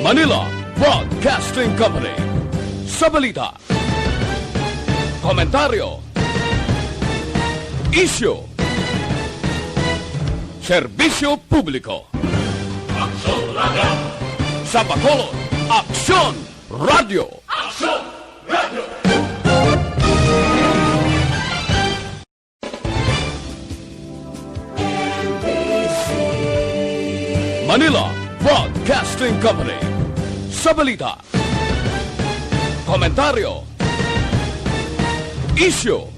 Manila Broadcasting Company. Sa balita, komentaryo, isyu, serbisyo publiko. Aksyon Radio! Sa Bacolod, Aksyon Radio! Aksyon Radio! Manila Broadcasting Company. Sa balita, komentaryo, isyu,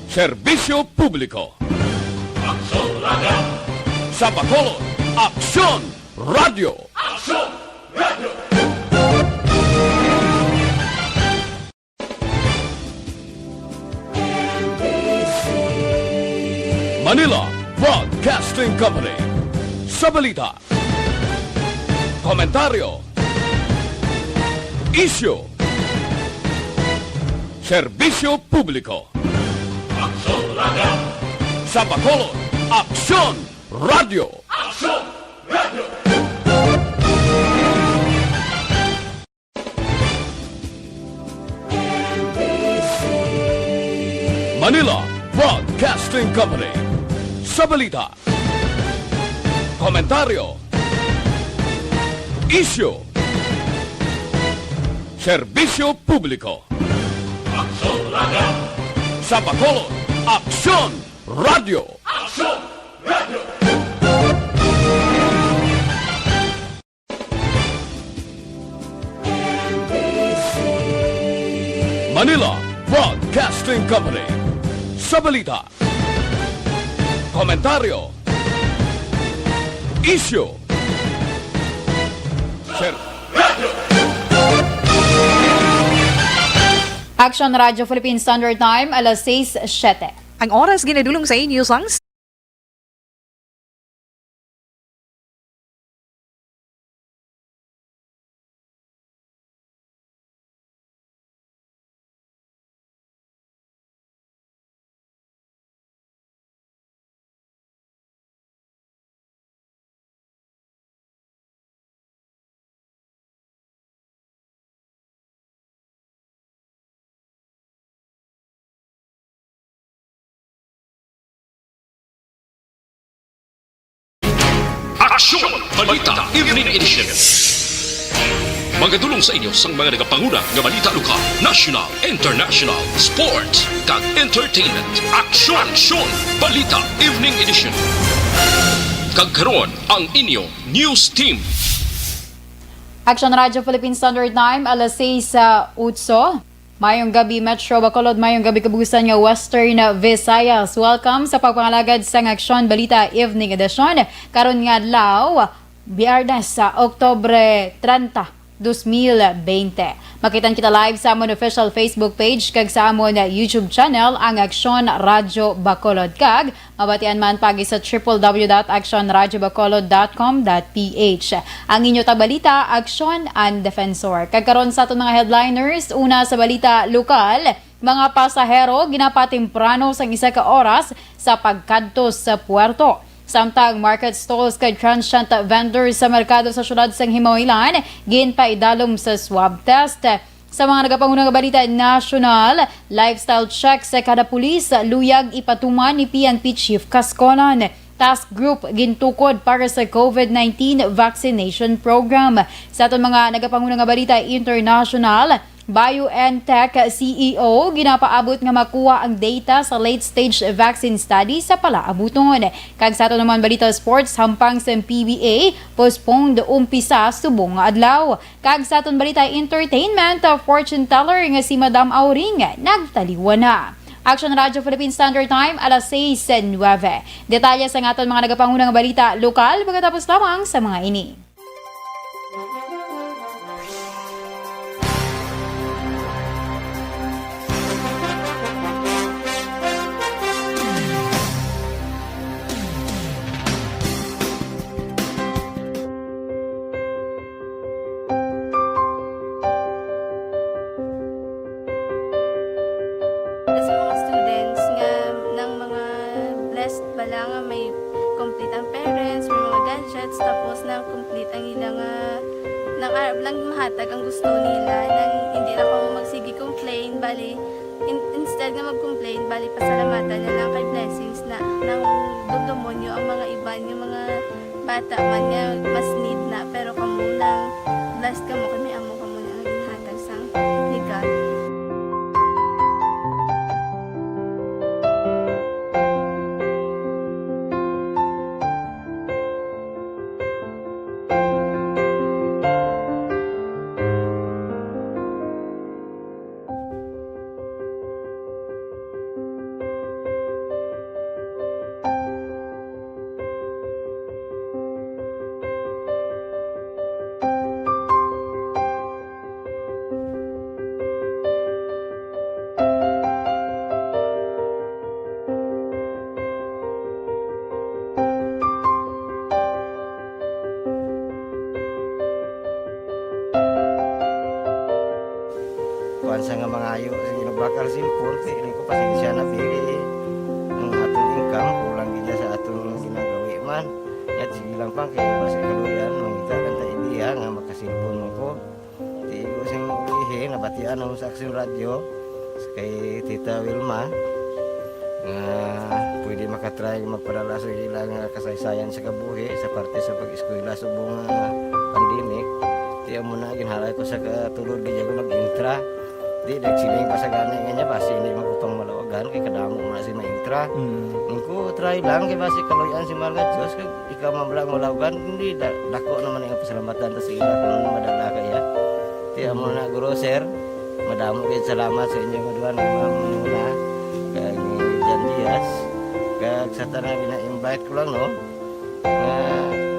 serbisyo publiko. Aksyon Radio! Sa Bacolod, Aksyon Radio! Aksyon Radio! Manila Broadcasting Company. Sa balita, komentaryo, isyu, serbisyo publiko. Aksyon Radio! Sa Bacolod, Aksyon Radio! Aksyon Radio! Manila Broadcasting Company. Sa balita, komentaryo, isyu, serbisyo publiko. Aksyon Radio! Sa Bacolod, Aksyon Radio! Aksyon Radio! Manila Broadcasting Company. Sa balita, komentaryo, isyu, Radio! Action Radio Philippine Standard Time, alas 6:07. Ang oras ginadulong sa inyo sang Aksyon! Balita Evening Edition. Magadulong sa inyo sang mga nagapanguna nga balita lokal, national, international, sports, kag entertainment. Aksyon! Balita Evening Edition. Kagkaroon ang inyo news team. Action Radio Philippine Standard Time, alas 6:08. Mayong gabi Metro Bacolod, mayong gabi kabugusan nga Western Visayas. Welcome sa pagpangalagad sa Aksyon Balita Evening Edition. Karon nga adlaw, Biyernes sa Oktubre 30, 2020. Makitan kita live sa amon official Facebook page kag sa amon YouTube channel ang Aksyon Radio Bacolod, kag mabatian man pagi sa www.actionradiobacolod.com.ph. Ang inyo tabalita, Aksyon and Defensor. Kagkaron sa aton mga headliners, una sa balita lokal, mga pasahero ginapatimprano sang isa ka oras sa pagkadto sa puerto. Samtang market stalls kay transient vendors sa merkado sa syudad sang Himawilan ginpaidalom sa swab test. Sa mga nagapangunang balita national, lifestyle check sa kada pulis, luyag ipatuman ni PNP Chief Casconan. Task Group gintukod para sa COVID-19 vaccination program. Sa aton mga nagapangunang balita international, BioNTech CEO ginapaabot nga makuha ang data sa late-stage vaccine study sa palaabuton. Kag sa ato naman balita sports, hampang sa PBA, postponed umpisa subong nga adlaw. Kag sa aton balita entertainment, fortune teller nga si Madam Auring nagtaliwan na. Action Radio Philippine Standard Time, alas 6:09. Detalye sa aton mga nagapangunang balita lokal pagkatapos lamang sa mga ini. Sa mga students nga ng mga blessed bala nga may complete ang parents, may mga gadgets, tapos na ma-complete ang ilang nang arab lang mahatag ang gusto nila nang hindi na ako magsigi complain bali instead nga mag-complain bali pasalamatan na lang kay blessings na nang dudumonyo ang mga iban yung mga bata man nga mas need na pero kamo nang blessed kamo kami amo kamo na ang ginhatag sang ni God. Kuan sa nga mga ayo sa bakal simpul ini ko pasensya na bili ang atong income kulang gid sa atong ginagawi man yat sige lang pang kay basi kaluyan mangita kan ta idea nga makasimpon mo ko di ko sing ulihi nabatian ang sa Aksyon Radio kay Tita Wilma nga pwede makatry magpadala sa ilang kasaysayan sa kabuhi sa parte sa pag-eskwela subong pandemic di mo na ginhalay ko sa katulod gid ko mag-intra di nagsiling pa sa gana nga niya basi hindi magupang malawagan kay kadamo na si maintra ko try lang kay basi kaluyan si Marga Diyos kay ikaw mamlang malawagan hindi dako naman ang pasalamatan ta sa ila kung madala kaya ti amo na guro sir madamo kay salamat sa inyo kaduan ma'am Nuna kay Jan Diaz kag sa tanan gina-invite ko lang no nga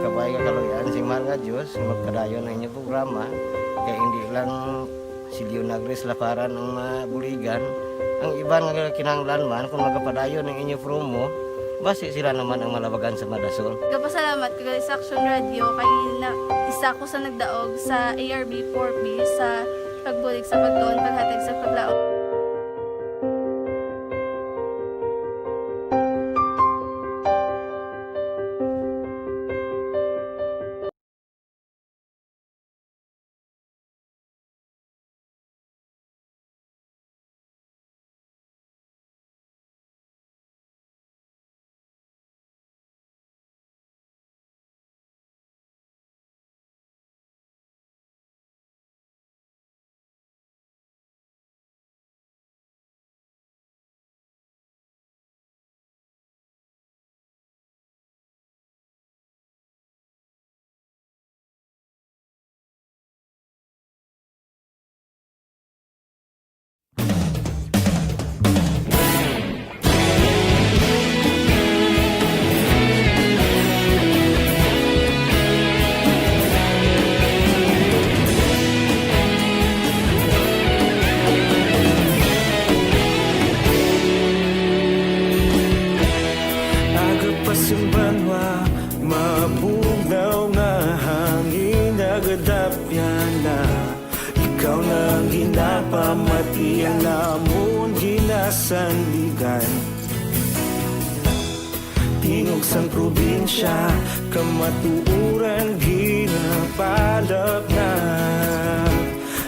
kabay ka kaluyan si Marga Diyos magpadayon ang inyong programa kay hindi lang si Leonagres laparan ng buligan ang iba nga kinahanglan man kung magapadayon ng inyong promo basi sila naman ang malawagan sa Madasol. Nagpasalamat ko sa Aksyon Radio kay isa ko sa nagdaog sa ARB 4B sa pagbulig sa pagtuon paghatag sa paglaog. Pamati ang namon ginasandigan Tingog sang probinsya kamatuuran ginapalap na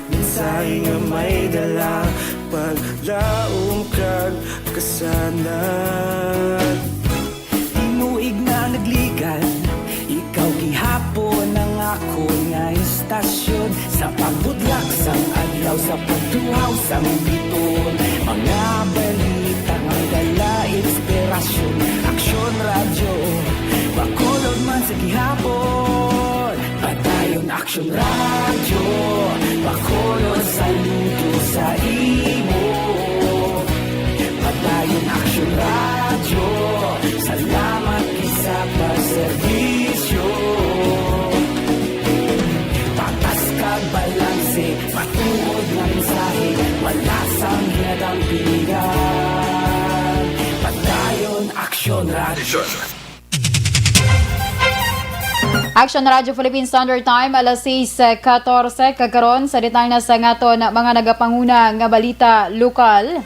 Minsay nga may dala paglaong kag kasanad Tinuig na nagligan ikaw gihapon ang ako nga istasyon sa pagbudlak sang adlaw sa pagtuhaw sang biton mga balita nga dala inspirasyon Aksyon Radio bakulod man sa gihapon padayon Aksyon Radio bakulod sa luto sa imo padayon Aksyon Radio salamat isa pa serbisyo patas kag balanse matuod ng mensahe wala sang hinadampingan padayon Aksyon Radio Aksyon Radio Philippine Standard Time alas 6:14 kakaron sa detalye na sa ngaton mga nagapanguna nga balita lokal.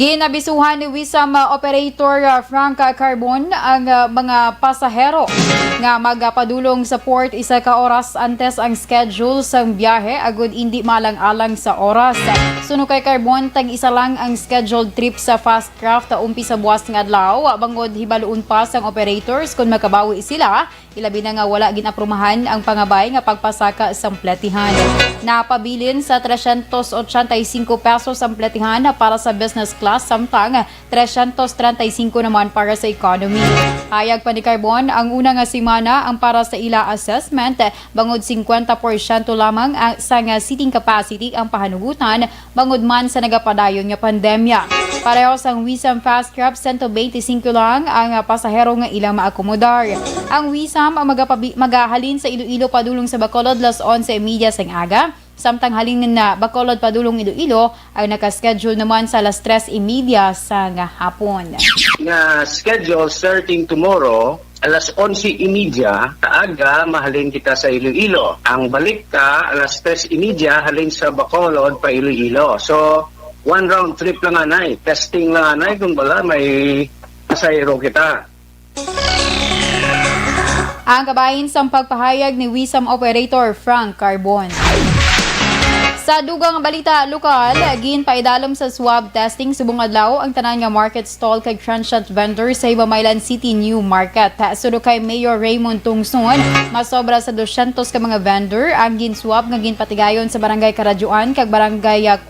Ginabisuhan ni Wisam Operator Frank Carbon ang mga pasahero nga magapadulong sa port isa ka oras antes ang schedule sa biyahe agud hindi malang-alang sa oras. Suno kay Carbon, tag isa lang ang scheduled trip sa Fastcraft umpi sa buwas nga adlaw bangod hibaluon pa sang operators kung makabawi sila. Ilabi na nga wala ginaprumahan ang pangabay nga pagpasaka sa platihan. Napabilin sa 385 pesos ang platihan para sa business class samtang 335 naman para sa economy. Hayag pa ni Carbon, ang una nga simana ang para sa ila assessment bangod 50% lamang sa nga seating capacity ang pahanugutan bangod man sa nagapadayon nga pandemya. Pareho sang Wisam Fastcraft 125 lang ang pasahero nga ilang maakomodar. Ang Wisam magahalin sa Iloilo padulong sa Bacolod 11:30 sang aga. Samtang halin na Bacolod padulong Iloilo ay nakaschedule naman sa 3:30 sang hapon. Na schedule starting tomorrow, 11:30 kaaga mahalin kita sa Iloilo. Ang balik ka 3:30 halin sa Bacolod pa Iloilo. So one round trip lang anay, testing lang anay kung bala may pasahero kita. Ang kabahin sa pagpahayag ni Wisam Operator Frank Carbon. Sa dugang balita lokal, ginpaidalom sa swab testing subong adlaw ang tanan nga market stall kay transient vendor sa Ibamaylan City New Market. Suno kay Mayor Raymond Tungson, masobra sa 200 ka mga vendor ang ginswab nga ginpatigayon sa Barangay Karadjuan kag Barangay 4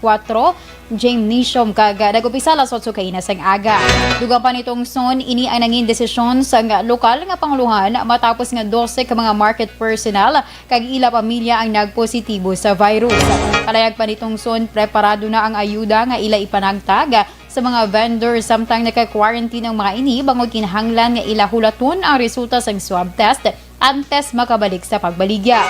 Gymnasium kag nag-upisa alas 8 kaina sang aga. Dugang pa nitong son, ini ang nangin desisyon sa lokal nga panguluhan matapos nga 12 ka mga market personnel kag ila pamilya ang nagpositibo sa virus. Kalayag pa nitong son, preparado na ang ayuda nga ila ipanagtag sa mga vendor samtang naka-quarantine ang mga ini bangod kinahanglan nga ila hulaton ang resulta sa swab test antes makabalik sa pagbaligya.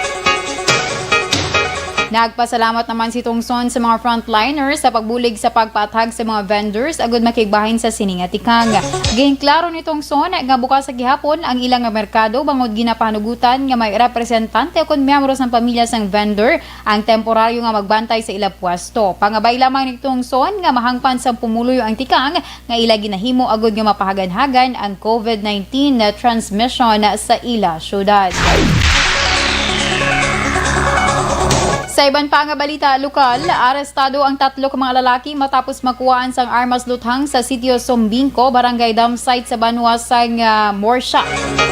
Nagpasalamat naman si Tungson sa mga frontliners sa pagbulig sa pagpatag sa mga vendors agud makigbahin sa siningatikang. Gayng klaro ni Tungson nga bukas sa gihapon ang ilang merkado bangod ginapanugutan nga may representante o miyembro ng pamilya sang vendor ang temporaryo nga magbantay sa ila pwesto. Pangabay lamang ni Tungson nga mahangpan sa pumuloy ang tikang nga ila ginahimo agud nga mapahagan-hagan ang COVID-19 na transmission sa ila syudad. Sa iban pa nga balita lokal, arestado ang 3 ka mga lalaki matapos makuhaan sang armas luthang sa sitio Sombingco, Barangay Damsite sa Banwa sang Morsha.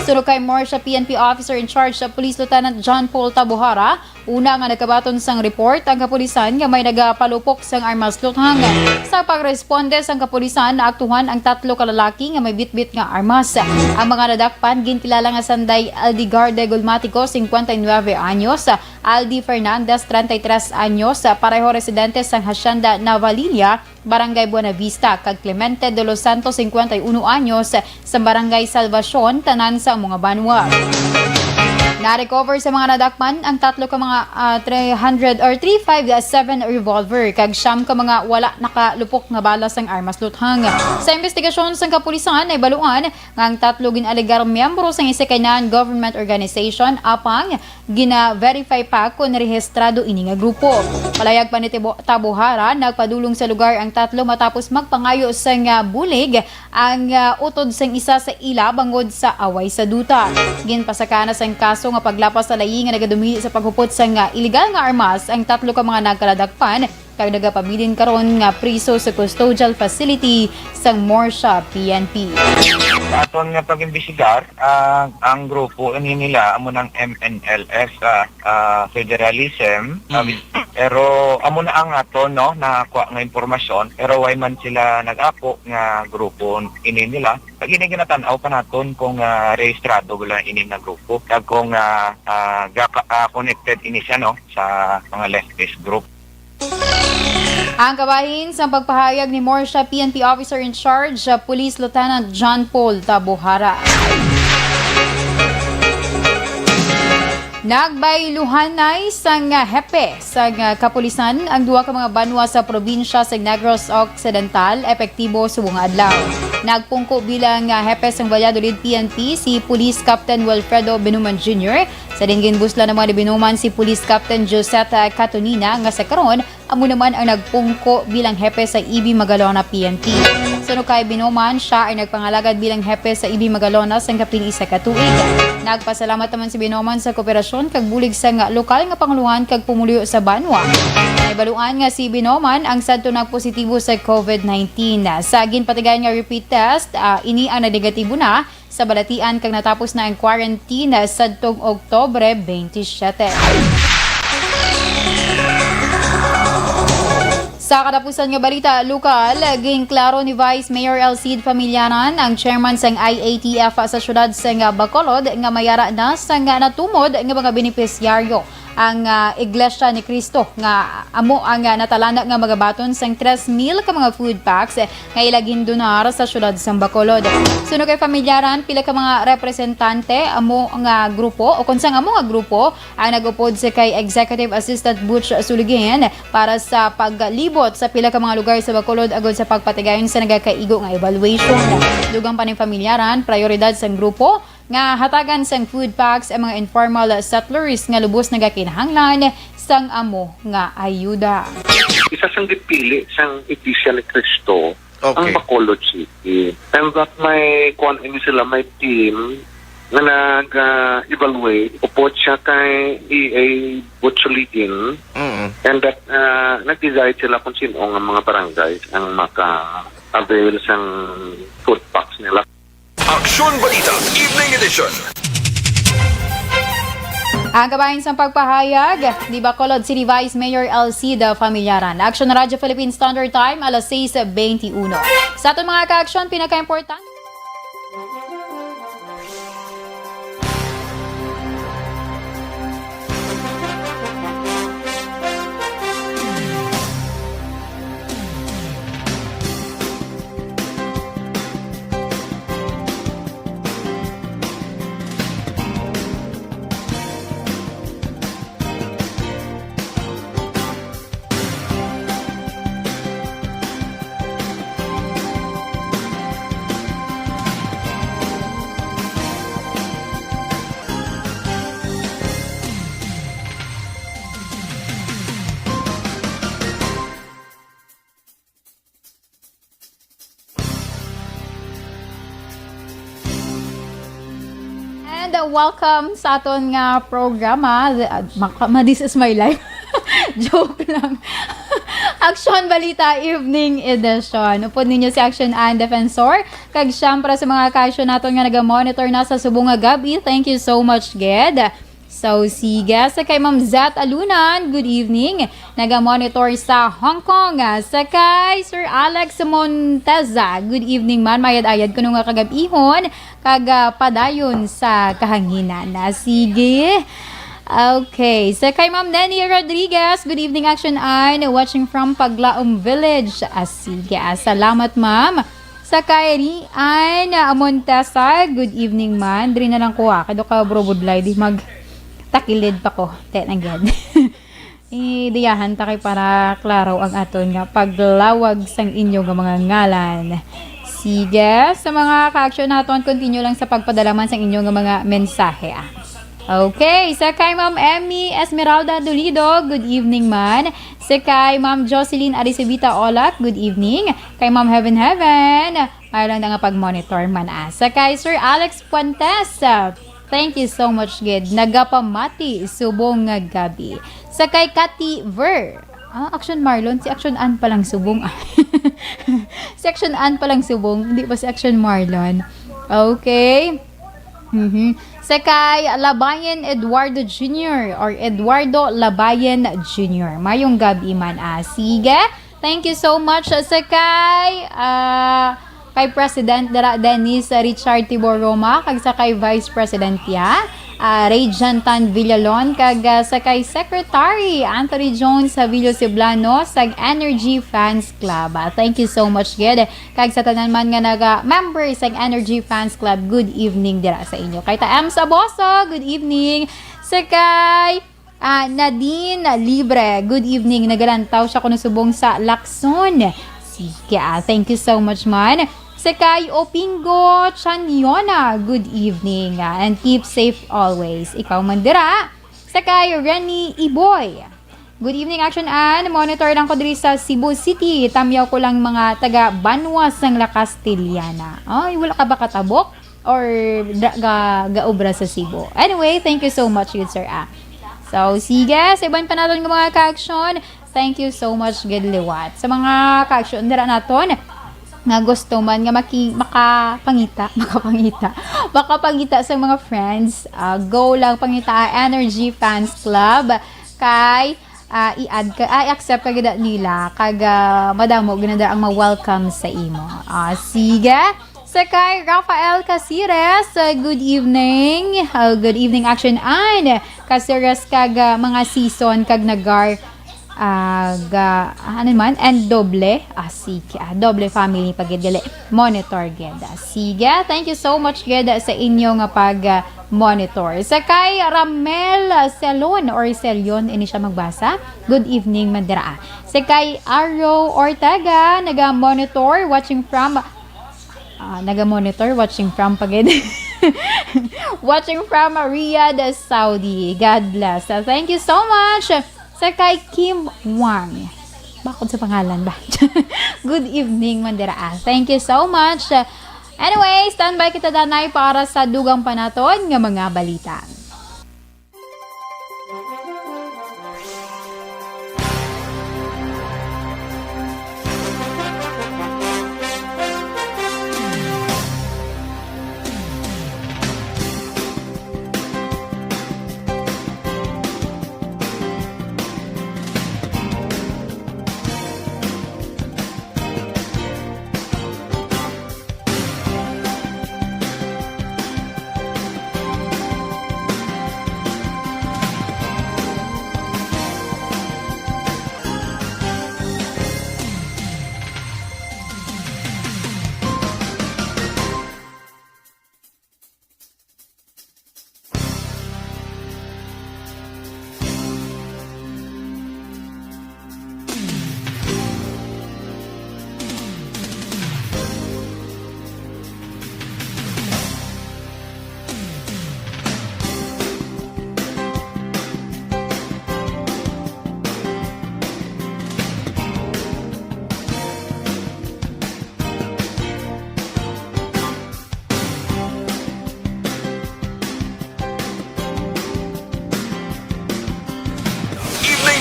Suno kay Morsha PNP Officer in Charge sa Police Lieutenant John Paul Tabuhara, una nga nagkabaton sang report ang kapulisan nga may nagapalupok sang armas luthang. Sa pagresponde sang kapulisan, naaktuhan ang 3 ka lalaki nga may bitbit nga armas. Ang mga nadakpan gintilala nga sanday Aldigarde Gulmatico 59 anyos, Aldi Fernandez 33 anyos, pareho residente sang Hacienda Navalilia, Barangay Buena Vista, kag Clemente de los Santos 51 anyos sa Barangay Salvacion, tanan sa mga Banwa. Na-recover sa mga nadakpan ang 3 ka mga 357 revolver kag siyam ka mga wala nakalupok nga balas ang armas luthang. Sa investigasyon sang kapulisan ay baluan nga ang 3 ginaligar miyembro sang isa ka non-government organization apang gina-verify pa kung rehistrado ini nga grupo. Palayag pa ni Tabuhara, nagpadulong sa lugar ang 3 matapos magpangayo sang bulig ang utod sang isa sa ila bangod sa away sa duta. Ginpasakana sang kaso nga paglapas sa layi nga nagadumili sa paghupot sa illegal nga armas ang 3 ka mga nagkaladakpan kag nagapabilin karon nga priso sa custodial facility sang Morsha PNP. Aton nga pag-imbestigar ang grupo ini nila amo ng MNLS federalism pero amo na ang aton no nakuha nga impormasyon pero way man sila nag-apo nga grupo ini nila pag ini ginatan-aw pa naton kung rehistrado gula ini nga grupo kag kung connected ini siya no sa mga leftist group. Ang kabahin sa pagpahayag ni Morsha PNP Officer in Charge, Police Lieutenant John Paul Tabuhara. Nagbayluhanay sang hepe sa kapulisan ang 2 ka mga banwa sa probinsya sa Negros Occidental epektibo subong adlaw. Nagpungko bilang hepe sang Valladolid PNP si Police Captain Wilfredo Benuman Jr. Sa dinggin busla naman ni Benuman si Police Captain Josette Catonina nga sa karon amo naman ang nagpungko bilang hepe sa EB Magalona PNP. Suno kay Binoman, siya ay nagpangalagad bilang hepe sa EB Magalona sa kapin isa ka tuig. Nagpasalamat naman si Binoman sa kooperasyon kag bulig sa nga lokal nga panguluhan kag pumuluyo sa banwa. Ibaluan nga si Binoman ang sadto nagpositibo sa COVID-19. Sa ginpatigayon nga repeat test, ini ang negatibo na sa balatian kag natapos na ang quarantine sadtong Oktubre 27. Sa katapusan nga balita lokal, ging klaro ni Vice Mayor Elcid Familianan ang chairman sang IATF sa syudad sang Bacolod nga mayara na sang natumod nga mga benepisyaryo ang Iglesia ni Cristo nga amo ang natalana nga magabaton sang 3,000 ka mga food packs nga ilagin donar sa syudad sang Bacolod. Suno kay Familiaran, pila ka mga representante amo nga grupo o kunsang amo nga grupo ang nagupod sa kay Executive Assistant Butch Suligin para sa paglibot sa pila ka mga lugar sa Bacolod agod sa pagpatigayon sa nagakaigo nga evaluation. Dugang pa ning Familiaran, prioridad sang grupo nga hatagan sang food packs ang mga informal settlers nga lubos nagakinahanglan sang amo nga ayuda. Isa sang dipili sang Iglesia ni Cristo ang Bacolod City. And that may kuan ini sila may team nga nag-evaluate upod siya kay EA Butsuligin and that nag-decide sila kung sino ang mga barangays ang maka-avail sang food packs nila. Aksyon Balita Evening Edition. Ang kabahin sa pagpahayag ni Bacolod City Vice Mayor Elcida Familiaran. Action Radio Philippine Standard Time, alas 6:21. Sa aton mga ka-aksyon, pinaka-important. And welcome sa aton nga programa. This is my life. Joke lang. Action Balita Evening Edition. Upod ninyo si Action and Defensor. Kag syempre sa mga ka-action naton nga naga-monitor na sa subong nga gabi. Thank you so much, Ged. So, sige. Sa kay Ma'am Zat Alunan, good evening. Naga-monitor sa Hong Kong. Sa kay Sir Alex Monteza, good evening man. Mayad-ayad ko nung nga kagabihon. Padayon sa kahanginan. Sige. Okay. Sa kay Ma'am Nenny Rodriguez, good evening Action Eye. Watching from Paglaom Village. Sige. Salamat, Ma'am. Sa kay Rian Montesa, good evening man. Diri na lang ko kado ka brobudlay di mag takilid pa ko. Tenagad. Idiyahan ta kay para klaro ang aton nga paglawag sang inyo nga mga ngalan. Sige, sa mga ka-action naton, continue lang sa pagpadalaman sang inyo nga mga mensahe. Okay, sa kay Ma'am Emmy Esmeralda Dolido, good evening man. Sa kay Ma'am Jocelyn Arisebita Olak, good evening. Kay Ma'am Heaven, ay lang na nga pag-monitor man. Sa kay Sir Alex Puentes, thank you so much, Gid. Nagapamati, subong nga gabi. Sa kay Cathy Ver, Action Marlon, si Action Ann palang subong. Si Action Ann palang subong, hindi pa si Action Marlon. Okay. Sa kay Labayan Eduardo Jr. or Eduardo Labayan Jr. Mayong gabi man. Sige. Thank you so much. Sa kay President Dennis Richard Tibor Roma, kag sa kay Vice President Ray Jantan Villalon, kag sa kay Secretary Anthony Jones Villo Ceblano sa Energy Fans Club. Thank you so much, Ged. Kag sa tanan man nga naga-member sa Energy Fans Club, good evening dira sa inyo. Kay Taem Saboso, good evening. Sa kay Nadine Libre, good evening. Nagalantaw siya kuno subong sa Lacson. Sige, thank you so much man. Sa kay Opingo Chaniona, good evening and keep safe always. Ikaw man dira. Sa kay Renny Iboy, Good evening, Action Ann. Monitor lang ko diri sa Cebu City. Tamyaw ko lang mga taga Banwas ng La Castillana. Ay, wala ka ba katabok? Or gaobra sa Cebu? Anyway, thank you so much, good sir. So, sige. Sa ibang pa natin ng mga ka-action. Thank you so much, good liwat. Sa mga ka-action, dira naton nga gusto man nga makapangita sa mga friends, go lang pangita Energy Fans Club kay i-accept ka gid nila kag madamo ginada ang ma-welcome sa imo. Sige. Sakay Rafael Casires, good evening. Good evening, Action Ann. Casires kag mga season kag nagar ano man and doble sige doble family pagidili monitor geda. Sige, thank you so much geda sa inyo nga pag monitor. Sakay Ramel Selon or Selion ini siya magbasa. Good evening Mandira. Sakay Arrow Ortega naga-monitor watching from pagid watching from Riyadh, Saudi. God bless. Thank you so much. Sa kay Kim Wang. Bakit sa pangalan ba? Good evening, Mandira. Thank you so much. Anyway, standby kita danay para sa dugang panaton ng mga balita.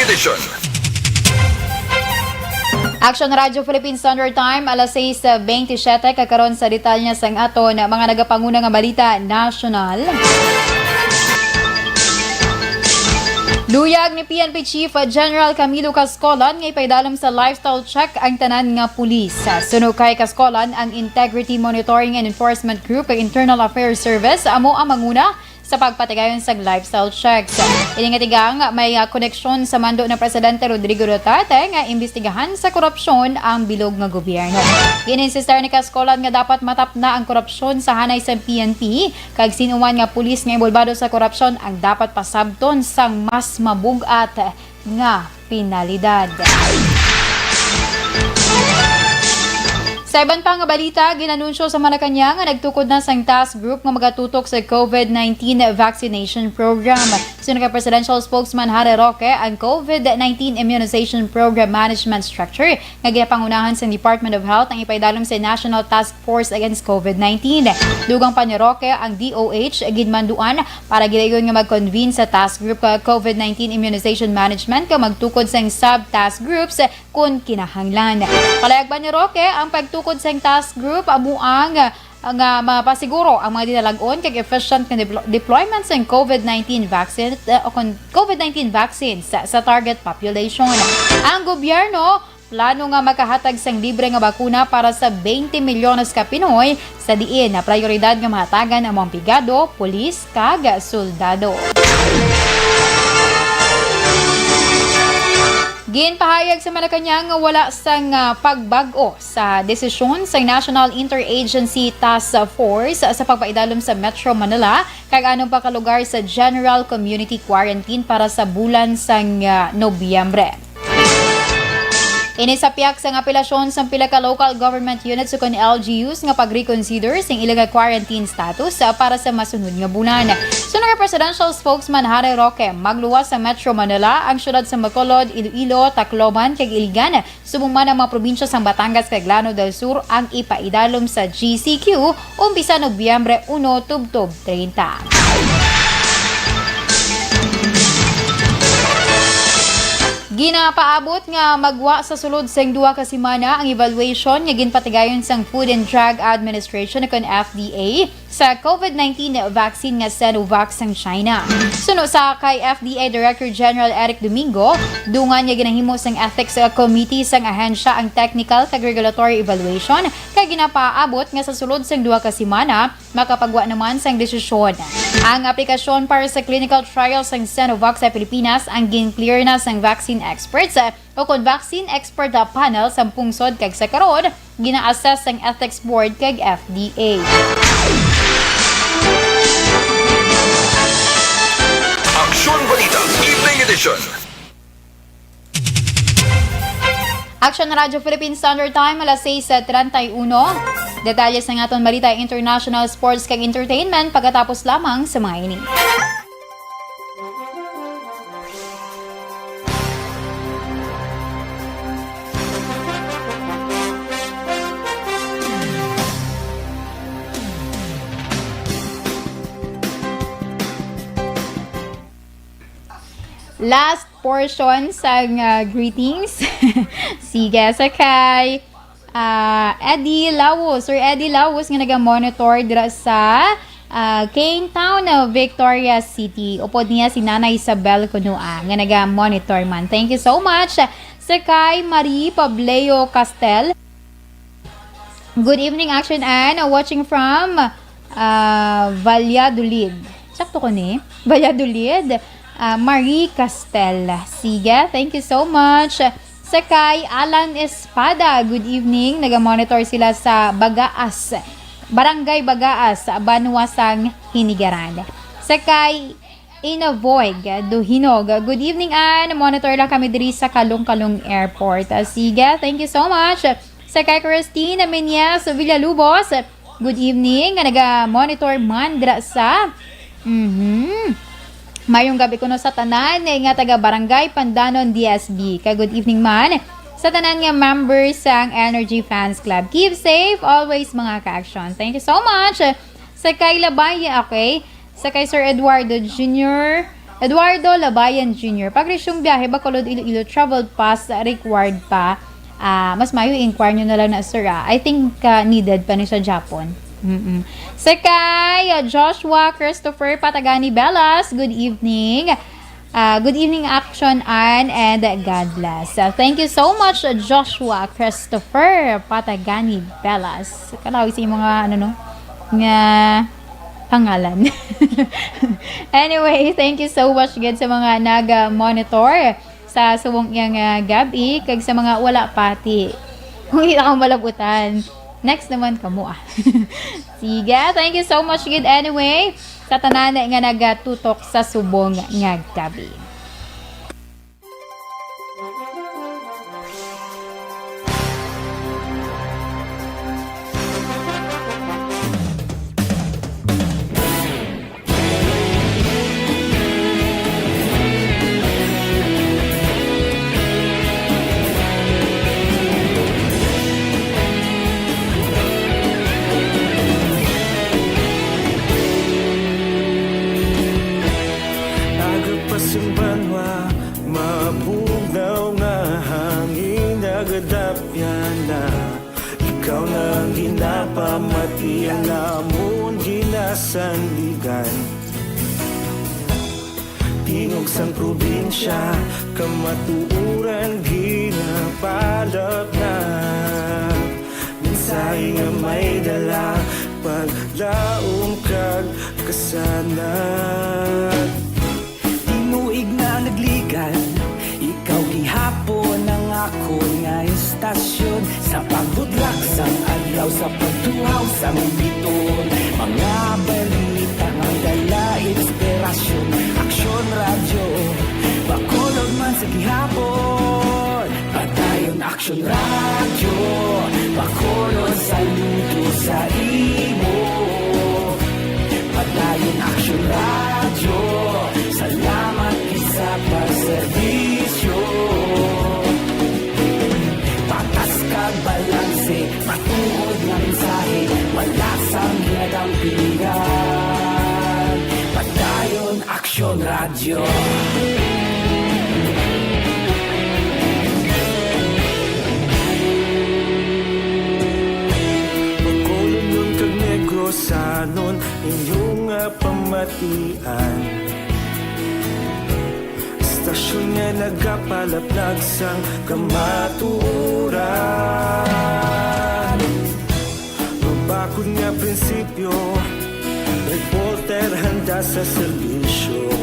Edition. Action Radio Philippines Standard Time, alas 6:27, kakaroon sa detalya sang aton mga nagapanguna nga balita national. Luyag ni PNP Chief General Camilo Cascolan nga ipaidalam sa lifestyle check ang tanan nga pulis. Suno kay Cascolan ang Integrity Monitoring and Enforcement Group kay Internal Affairs Service amo ang manguna sa pagpatigayon sa lifestyle checks. Iningatigang may koneksyon sa mando ng Presidente Rodrigo Duterte nga imbestigahan sa korupsyon ang bilog nga gobyerno. Gininsister ni Cascolan nga dapat matapna ang korupsyon sa hanay sa PNP kag sinuman nga pulis nga involbado sa korupsyon ang dapat pasabton sang mas mabugat nga penalidad. Sa ibang pang balita, ginanunsyo sa Malacanang nga nagtukod na sang task group nga magatutok sa COVID-19 vaccination program. Sunod kay Presidential Spokesman Harry Roque, ang COVID-19 Immunization Program Management Structure nga ginapangunahan sa Department of Health ang ipaidalom sa National Task Force Against COVID-19. Dugang pa ni Roque, ang DOH ginmanduan para gilayon nga mag-convene sa task group ka COVID-19 Immunization Management nga magtukod sang sub-task groups kung kinahanglan. Palayag pa ni Roque, ang pagtukod sa task group amuang nga mapasiguro ang mga dinalagon kag efficient nga deployment sa COVID-19 vaccines sa target population. Ang gobyerno plano nga makahatag sang libre nga bakuna para sa 20 milyones ka Pinoy sa diin na prioridad nga mahatagan ang mga pigado, pulis kag soldado. Ginpahayag sa Malacanang nga wala sang pagbag-o sa desisyon sa National Interagency Task Force sa pagpaidalom sa Metro Manila kag anong pa kalugar sa General Community Quarantine para sa bulan sang Nobyembre. Inisapyak sa apelasyon sa pila ka local government units sukon LGUs nga pag-reconsider sa ilang quarantine status para sa masunod nga bulan. Sunod nga presidential spokesman Harry Roque, magluwas sa Metro Manila ang syudad sa Bacolod, Iloilo, Tacloban, kag Iligan. Sumungman ang mga probinsya sa Batangas kag Lanao del Sur ang ipaidalom sa GCQ umpisa Nobyembre 1 tubtob 30. Ginapaabot nga magwa sa sulod sang 2 ka semana ang evaluation nga ginpatigayon sang Food and Drug Administration kon FDA sa COVID-19 vaccine nga Sinovac sang China. Suno sa kay FDA Director General Eric Domingo, dungan niya ginahimo sang Ethics Committee sang ahensya ang technical kag regulatory evaluation kay ginapaabot nga sa sulod sang 2 ka semana makapagwa naman sang desisyon. Ang aplikasyon para sa clinical trial sang Sinovac sa Pilipinas ang gin-clear na sang vaccine experts o kon vaccine expert panel sa pungsod kag sa karon gina-assess sang ethics board kag FDA. Aksyon Balita Evening Edition. Action Radio Philippine Standard Time alas 6:31. Detalye sa aton balita international sports kag entertainment pagkatapos lamang sa mga ini. Last portion sa greetings. Sige sa kay Eddie Lawos or Eddie Lawos nga naga-monitor dira sa Kane Town, Victoria City. Upod niya si Nanay Isabel Kunua nga naga-monitor man. Thank you so much. Sa kay Marie Pableo Castel. Good evening, Action Ann. Watching from Valladolid. Sakto ko ni? Valladolid. Marie Castel. Sige, thank you so much. Sa kay Alan Espada, good evening. Naga-monitor sila sa Bagaas, Barangay Bagaas, Banwasang, Hinigaran. Sa kay Inavoig Duhinog, good evening Ann. Monitor lang kami diri sa Kalong-Kalong Airport. Sige, thank you so much. Sa kay Christine Menyes Villalubos, good evening. Naga-monitor man dira sa mayong gabi kuno sa tanan nga taga Barangay Pandanon DSB. Good evening man sa tanan nga members sang Energy Fans Club. Keep safe always mga ka-action. Thank you so much. Sa kay Labaya, okay? Sa kay Sir Eduardo Labayan Jr. Pag resume biyahe Bacolod Iloilo travel pass required pa. Mas mayo inquire nyo na lang na sir. I think needed pa ni sa Japon. Sa kay Joshua Christopher Patagani Bellas, good evening. Good evening Action Ann and God bless. Thank you so much Joshua Christopher Patagani Bellas. Kalawin sa mga nga pangalan. Anyway, thank you so much good sa mga nag-monitor sa subong iyang gabi kag sa mga wala pati. Kung hindi akong malabutan. Next naman kamo Sige, thank you so much good anyway sa tanan nga nagatutok sa subong nga gabi. Ikaw nang ginapamati ang lamon ginasandigan. Tingog sang probinsya kamatuuran ginapalap na. Minsay nga may dala paglaom kag kasanat. Tinuig na nagligan ikaw gihapon ang ako nga istasyon sa pagbudlak sang adlaw sa pagtuhaw sa biton. Mga balita nga dala inspirasyon. Aksyon Radio Bacolod man sa gihapon padayon Action Radio, Bacolod saludo sa imo. Padayon Action Radio, salamat isa pa serbisyo. Patas kag balanse, matuod nga mensahe, wala sang hinadang pilihan. Padayon Action Radio. Sanon inyong pamatian, istasyon nga nagapalaplag sang kamaturan. Mabakod nga prinsipyo, reporter handa sa serbisyo.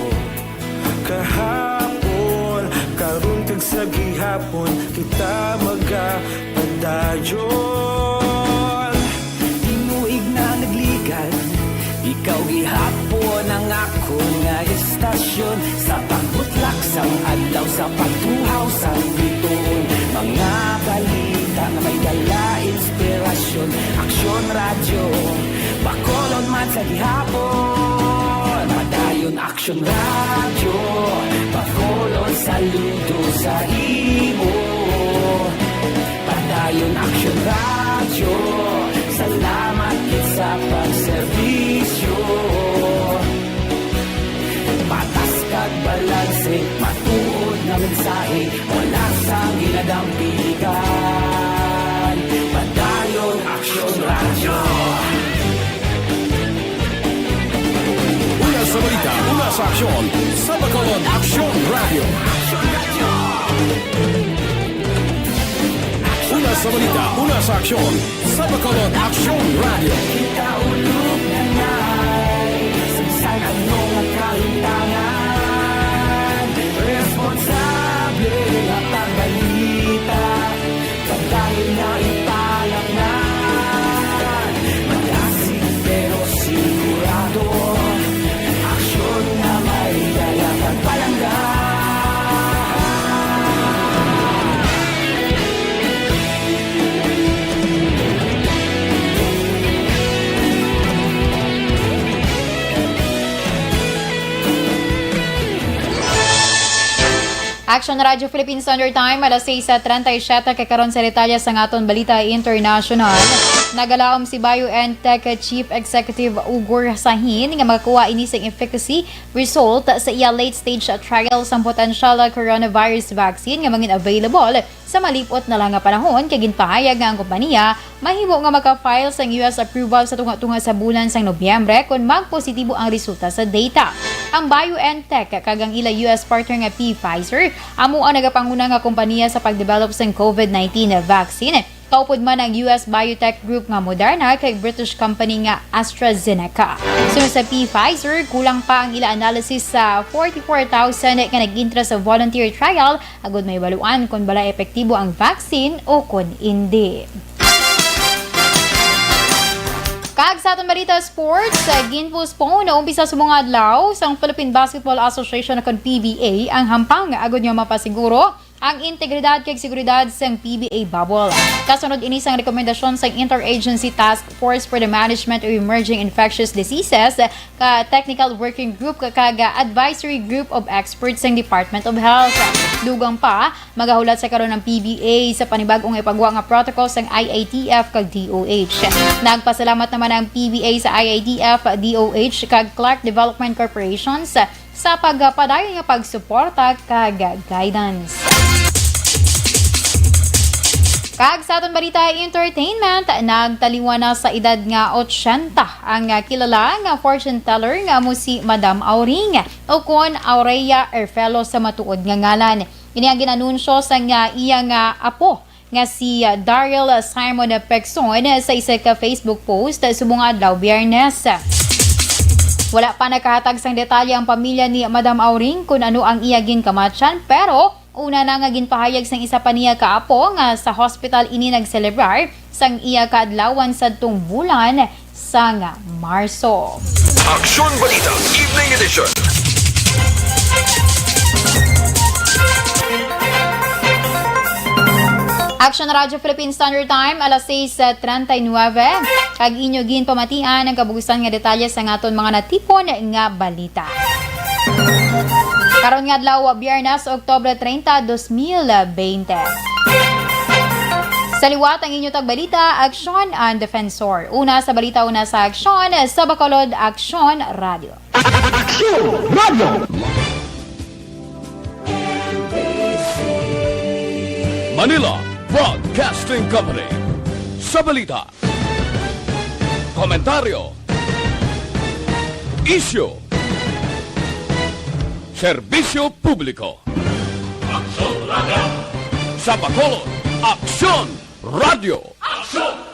Kahapon, karun kag sa gihapon, kita magapadayon. Ikaw gihapon ang ako nga istasyon, sa pagbutlak sang adlaw, sa pagtuhaw sang bituon. Mga balita na may dala inspirasyon. Aksyon Radio, Bacolod man sa gihapon. Padayon Aksyon Radio, Bacolod saludo sa imo. Padayon Aksyon Radio, salamat sa pagserbisyo. Patas kag balanse, matuod na mensahe, wala sang ginadampigan. Padayon Action Radio. Una sa balita, una sa aksyon, sa Bacolod Action Radio. Una sa balita, una sa aksyon, sa Bacolod Action Radio. Kita ulog na ngay, sagsang anong ang kalintangan. Responsable at ang balita, pagdahil na ipalaknan. Malasig pero sigurado, aksyon na may dala at palanggan. Action Radio Philippine Standard Time, alas 6:37 kakaron sa detalye sa aton balita international. Nagalaom si BioNTech Chief Executive Ugur Sahin nga makakuha ini sa efficacy result sa iya late-stage trial sa potential coronavirus vaccine nga mangin available sa malipot na lang nga panahon kay ginpahayag nga ang kompanya mahimo nga maka-file sa US approval sa tunga-tunga sa bulan sang Nobyembre kung magpositibo ang resulta sa data. Ang BioNTech kagang ila US partner nga Pfizer amo ang nagapanguna nga kompanya sa pagdevelop sang COVID-19 vaccine. Kaupod man ang US Biotech Group nga Moderna kay British company nga AstraZeneca. Sunod sa Pfizer, kulang pa ang ila analysis sa 44,000 nga nag-intra sa volunteer trial agud may baluan kung bala epektibo ang vaccine o kung hindi. Kag sa atong balita sports, ginpostpone na umpisa sa mga adlaw sang Philippine Basketball Association na kon PBA ang hampang agud nga mapasiguro ang integridad kag seguridad sang PBA bubble. Kasunod ini sang rekomendasyon sang Interagency Task Force for the Management of Emerging Infectious Diseases ka Technical Working Group kag Advisory Group of Experts sang Department of Health. Dugang pa, magahulat sa karon ng PBA sa panibagong ipagwa nga protocol sang IATF kag DOH. Nagpasalamat naman ang PBA sa IATF, DOH kag Clark Development Corporations sa pagpadayon nga pagsuporta kag guidance. Kag sa aton balita entertainment, nagtaliwan na sa edad nga 80 ang kilala nga fortune teller nga mo si Madam Auring o kon Aurea Erfelo sa matuod nga ngalan. Ini ang ginanunsyo sa iya nga apo nga si Daryl Simon Pexon sa isa ka Facebook post subong adlaw Biyernes. Wala pa nakahatag sang detalye ang pamilya ni Madam Auring kung ano ang iya ginkamatsan, pero una na nga ginpahayag sang isa pa niya kaapo nga sa hospital ini nagselebrar sang iya kaadlawan sadtong bulan sang Marso. Aksyon Balita Evening Edition. Action Radio Philippine Standard Time, alas 6:39. Kag inyo gin pamatian ang kabugusan nga detalye sa ngaton mga natipon nga balita. Karon nga adlaw Biyernes, Oktubre 30, 2020. Sa liwat ang inyo tagbalita, Aksyon ang Defensor. Una sa balita, una sa Aksyon, sa Bacolod, Aksyon Radio. Aksyon Radio! Manila Broadcasting Company. Sa balita, komentaryo, issue, serbisyo publiko. Aksyon Radio! Sa Bacolod, Aksyon Radio! Aksyon!